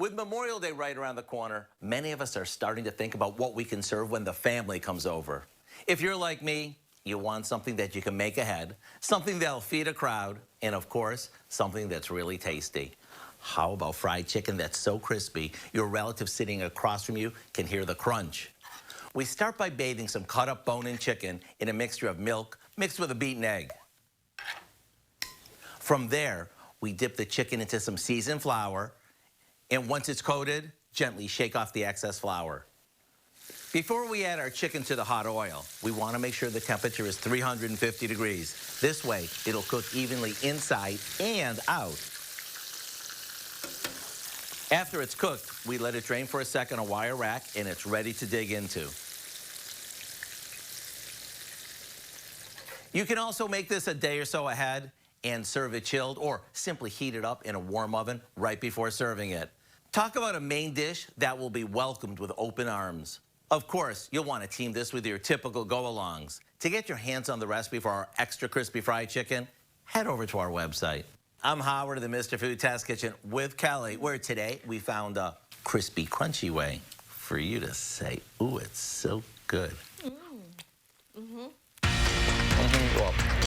With Memorial Day right around the corner, many of us are starting to think about what we can serve when the family comes over. If you're like me, you want something that you can make ahead, something that'll feed a crowd, and of course, something that's really tasty. How about fried chicken that's so crispy, your relative sitting across from you can hear the crunch? We start by bathing some cut up bone-in chicken in a mixture of milk mixed with a beaten egg. From there, we dip the chicken into some seasoned flour, and once it's coated, gently shake off the excess flour. Before we add our chicken to the hot oil, we want to make sure the temperature is 350 degrees. This way, it'll cook evenly inside and out. After it's cooked, we let it drain for a second on a wire rack, and it's ready to dig into. You can also make this a day or so ahead and serve it chilled, or simply heat it up in a warm oven right before serving it. Talk about a main dish that will be welcomed with open arms. Of course, you'll want to team this with your typical go-alongs. To get your hands on the recipe for our extra crispy fried chicken, head over to our website. I'm Howard of the Mr. Food Test Kitchen with Kelly, where today we found a crispy, crunchy way for you to say, ooh, it's so good. Well,